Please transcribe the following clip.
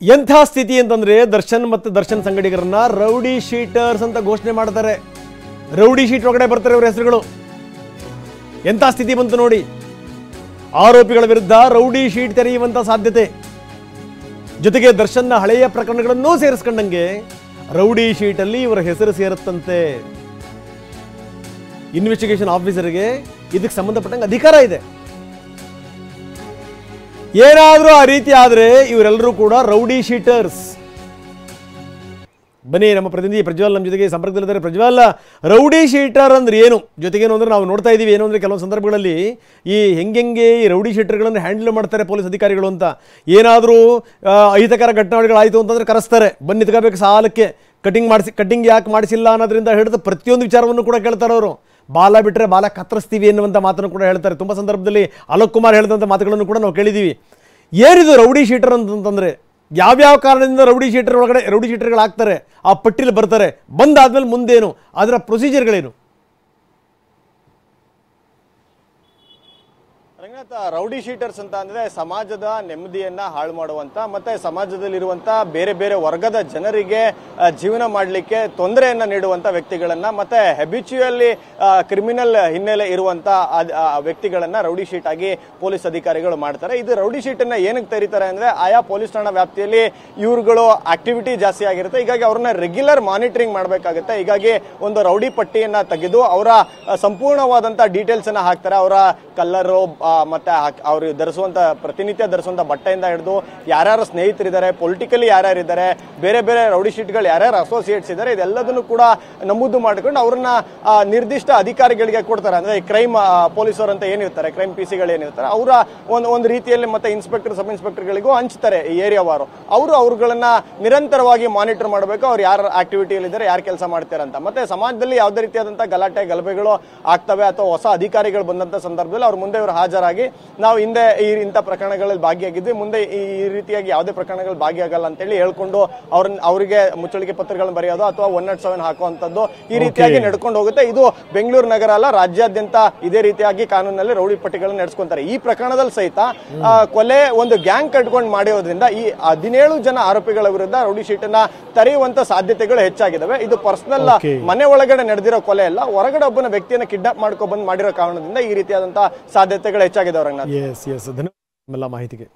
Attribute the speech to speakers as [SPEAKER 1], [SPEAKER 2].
[SPEAKER 1] ಎಂಥ ಸ್ಥಿತಿ ಅಂತಂದ್ರೆ ದರ್ಶನ್ ಮತ್ತು ದರ್ಶನ್ ಸಂಗಡಿಗರನ್ನ ರೌಡಿ ಶೀಟರ್ಸ್ ಅಂತ ಘೋಷಣೆ ಮಾಡ್ತಾರೆ. ರೌಡಿ ಶೀಟ್ ಒಳಗಡೆ ಬರ್ತಾರೆ ಅವರ ಹೆಸರುಗಳು. ಎಂಥ ಸ್ಥಿತಿ ಬಂತು ನೋಡಿ. ಆರೋಪಿಗಳ ವಿರುದ್ಧ ರೌಡಿ ಶೀಟ್ ತೆರೆಯುವಂತ ಸಾಧ್ಯತೆ, ಜೊತೆಗೆ ದರ್ಶನ್ನ ಹಳೆಯ ಪ್ರಕರಣಗಳನ್ನೂ ಸೇರಿಸ್ಕೊಂಡಂಗೆ ರೌಡಿ ಶೀಟ್ ಅಲ್ಲಿ ಇವರ ಹೆಸರು ಸೇರುತ್ತಂತೆ. ಇನ್ವೆಸ್ಟಿಗೇಷನ್ ಆಫೀಸರ್ಗೆ ಇದಕ್ಕೆ ಸಂಬಂಧಪಟ್ಟಂಗೆ ಅಧಿಕಾರ ಇದೆ. ಏನಾದರೂ ಆ ರೀತಿ ಆದರೆ ಇವರೆಲ್ಲರೂ ಕೂಡ ರೌಡಿ ಶೀಟರ್ಸ್. ಬನ್ನಿ, ನಮ್ಮ ಪ್ರತಿನಿಧಿ ಪ್ರಜ್ವಲ್ ನಮ್ಮ ಜೊತೆಗೆ ಸಂಪರ್ಕದಲ್ಲಿದ್ದಾರೆ. ಪ್ರಜ್ವಲ್, ರೌಡಿ ಶೀಟರ್ ಅಂದ್ರೆ ಏನು? ಜೊತೆಗೇನು ಅಂದ್ರೆ ನಾವು ನೋಡ್ತಾ ಇದ್ದೀವಿ ಏನು ಅಂದರೆ ಕೆಲವೊಂದು ಸಂದರ್ಭಗಳಲ್ಲಿ ಈ ಹೆಂಗೆ ಈ ರೌಡಿ ಶೀಟರ್ಗಳನ್ನು ಹ್ಯಾಂಡಲ್ ಮಾಡ್ತಾರೆ ಪೊಲೀಸ್ ಅಧಿಕಾರಿಗಳು ಅಂತ. ಏನಾದರೂ ಅಹಿತಕರ ಘಟನಾವಳಿಗಳಾಯಿತು ಅಂತಂದ್ರೆ ಕರೆಸ್ತಾರೆ, ಬನ್ನಿ ತಗೋಬೇಕು ಸಾಲಕ್ಕೆ, ಕಟಿಂಗ್ ಯಾಕೆ ಮಾಡಿಸಿಲ್ಲ ಅನ್ನೋದ್ರಿಂದ ಹಿಡಿದು ಪ್ರತಿಯೊಂದು ವಿಚಾರವನ್ನು ಕೂಡ ಕೇಳ್ತಾರೆ ಅವರು. ಬಾಲ ಬಿಟ್ಟರೆ ಬಾಲ ಕತ್ತರಿಸ್ತೀವಿ ಎನ್ನುವಂಥ ಮಾತನ್ನು ಕೂಡ ಹೇಳ್ತಾರೆ. ತುಂಬ ಸಂದರ್ಭದಲ್ಲಿ ಅಲೋಕ್ ಕುಮಾರ್ ಹೇಳಿದಂಥ ಮಾತುಗಳನ್ನು ಕೂಡ ನಾವು ಕೇಳಿದ್ದೀವಿ. ಏನಿದು ರೌಡಿ ಶೀಟರ್ ಅಂತಂತಂದರೆ? ಯಾವ್ಯಾವ ಕಾರಣದಿಂದ ರೌಡಿ ಶೀಟರ್ ಒಳಗಡೆ ರೌಡಿ ಶೀಟರ್ಗಳಾಗ್ತಾರೆ, ಆ ಪಟ್ಟಿಲಿ ಬರ್ತಾರೆ, ಬಂದಾದ್ಮೇಲೆ ಮುಂದೇನು, ಅದರ ಪ್ರೊಸೀಜರ್ಗಳೇನು?
[SPEAKER 2] ರಂಗನಾಥ, ರೌಡಿ ಶೀಟರ್ಸ್ ಅಂತ ಅಂದ್ರೆ ಸಮಾಜದ ನೆಮ್ಮದಿಯನ್ನ ಹಾಳು ಮಾಡುವಂತ ಮತ್ತೆ ಸಮಾಜದಲ್ಲಿರುವಂತ ಬೇರೆ ಬೇರೆ ವರ್ಗದ ಜನರಿಗೆ ಜೀವನ ಮಾಡಲಿಕ್ಕೆ ತೊಂದರೆಯನ್ನ ನೀಡುವಂತ ವ್ಯಕ್ತಿಗಳನ್ನ ಮತ್ತೆ ಹೆಬಿಚುಯಲಿ ಕ್ರಿಮಿನಲ್ ಹಿನ್ನೆಲೆ ಇರುವಂತ ವ್ಯಕ್ತಿಗಳನ್ನ ರೌಡಿ ಶೀಟ್ ಆಗಿ ಪೊಲೀಸ್ ಅಧಿಕಾರಿಗಳು ಮಾಡ್ತಾರೆ. ಇದು ರೌಡಿ ಶೀಟ್ ಅನ್ನ ಏನಕ್ಕೆ ತೆರೀತಾರೆ ಅಂದ್ರೆ ಆಯಾ ಪೊಲೀಸ್ ಠಾಣಾ ವ್ಯಾಪ್ತಿಯಲ್ಲಿ ಇವ್ರುಗಳು ಆಕ್ಟಿವಿಟಿ ಜಾಸ್ತಿ ಆಗಿರುತ್ತೆ. ಹೀಗಾಗಿ ಅವ್ರನ್ನ ರೆಗ್ಯುಲರ್ ಮಾನಿಟರಿಂಗ್ ಮಾಡಬೇಕಾಗುತ್ತೆ. ಹೀಗಾಗಿ ಒಂದು ರೌಡಿ ಪಟ್ಟಿಯನ್ನ ತೆಗೆದು ಅವರ ಸಂಪೂರ್ಣವಾದಂತ ಡೀಟೇಲ್ಸ್ ಅನ್ನ ಹಾಕ್ತಾರೆ. ಅವರ ಕಲ್ಲರು ಮತ್ತೆ ಅವರು ಪ್ರತಿನಿತ್ಯ ಧರಿಸುವಂತ ಬಟ್ಟೆಯಿಂದ ಹಿಡಿದು ಯಾರ್ಯಾರು ಸ್ನೇಹಿತರಿದ್ದಾರೆ, ಪೊಲಿಟಿಕಲಿ ಯಾರ್ಯಾರಿದ್ದಾರೆ, ಬೇರೆ ಬೇರೆ ರೌಡಿ ಶೀಟ್ಗಳು ಯಾರ್ಯಾರು ಅಸೋಸಿಯೇಟ್ಸ್ ಇದ್ದಾರೆ, ಇದೆಲ್ಲದನ್ನು ಕೂಡ ನಮೂದು ಮಾಡಿಕೊಂಡು ಅವ್ರನ್ನ ನಿರ್ದಿಷ್ಟ ಅಧಿಕಾರಿಗಳಿಗೆ ಕೊಡ್ತಾರೆ. ಅಂದ್ರೆ ಕ್ರೈಮ್ ಪೊಲೀಸರು ಅಂತ ಏನಿರ್ತಾರೆ, ಕ್ರೈಮ್ ಪಿಸಿಗಳು ಏನಿರ್ತಾರೆ, ಅವರ ಒಂದು ರೀತಿಯಲ್ಲಿ ಮತ್ತೆ ಇನ್ಸ್ಪೆಕ್ಟರ್ ಸಬ್ ಇನ್ಸ್ಪೆಕ್ಟರ್ಗಳಿಗೂ ಹಂಚ್ತಾರೆ ಈ ಏರಿಯಾವಾರು. ಅವ್ರುಗಳನ್ನ ನಿರಂತರವಾಗಿ ಮಾನಿಟರ್ ಮಾಡಬೇಕು, ಅವ್ರು ಯಾರ ಆಕ್ಟಿವಿಟಿಯಲ್ಲಿದ್ದಾರೆ, ಯಾರು ಕೆಲಸ ಮಾಡ್ತಾರೆ ಅಂತ. ಮತ್ತೆ ಸಮಾಜದಲ್ಲಿ ಯಾವುದೇ ರೀತಿಯಾದಂತಹ ಗಲಾಟೆ ಗಲಭೆಗಳು ಆಗ್ತವೆ ಅಥವಾ ಹೊಸ ಅಧಿಕಾರಿಗಳು ಬಂದಂತ ಸಂದರ್ಭದಲ್ಲಿ ಅವ್ರ ಮುಂದೆ ಇವರು ಹಾಜರಾಗಿ ನಾವು ಹಿಂದೆ ಇಂಥ ಪ್ರಕರಣಗಳಲ್ಲಿ ಭಾಗಿಯಾಗಿದ್ವಿ, ಮುಂದೆ ಈ ರೀತಿಯಾಗಿ ಯಾವುದೇ ಪ್ರಕರಣಗಳು ಭಾಗಿಯಾಗಲ್ಲ ಅಂತೇಳಿ ಹೇಳ್ಕೊಂಡು ಅವರಿಗೆ ಮುಚ್ಚಳಿಕೆ ಪತ್ರಗಳನ್ನು ಬರೆಯೋದು ಅಥವಾ 107 ಹಾಕುವಂತದ್ದು ಈ ರೀತಿಯಾಗಿ ನಡ್ಕೊಂಡು ಹೋಗುತ್ತೆ. ಇದು ಬೆಂಗಳೂರು ನಗರ ಅಲ್ಲ, ರಾಜ್ಯಾದ್ಯಂತ ಇದೇ ರೀತಿಯಾಗಿ ಕಾನೂನಲ್ಲಿ ರೌಡಿ ಪಟ್ಟಿಗಳನ್ನು ನಡೆಸ್ಕೊಂತಾರೆ. ಈ ಪ್ರಕರಣದಲ್ಲಿ ಸಹಿತ ಕೊಲೆ ಒಂದು ಗ್ಯಾಂಗ್ ಕಟ್ಕೊಂಡು ಮಾಡಿರೋದ್ರಿಂದ ಈ 17 ಜನ ಆರೋಪಿಗಳ ವಿರುದ್ಧ ರೌಡಿ ಶೀಟ್ ಅನ್ನ ತೆರೆಯುವಂತ ಸಾಧ್ಯತೆಗಳು ಹೆಚ್ಚಾಗಿದ್ದಾವೆ. ಇದು ಪರ್ಸನಲ್ ಮನೆ ಒಳಗಡೆ ನಡೆದಿರೋ ಕೊಲೆ ಅಲ್ಲ, ಹೊರಗಡೆ ಒಬ್ಬನ ವ್ಯಕ್ತಿಯನ್ನ ಕಿಡ್ನಾಪ್ ಮಾಡ್ಕೊಂಡು ಬಂದು ಮಾಡಿರೋ ಕಾರಣದಿಂದ ಈ ರೀತಿಯಾದಂತಹ ಸಾಧ್ಯತೆಗಳು ಹೆಚ್ಚಾಗಿದ್ದಾವೆ.
[SPEAKER 1] ಧನ್ಯವಾದ ಮಾಹಿತಿಗೆ.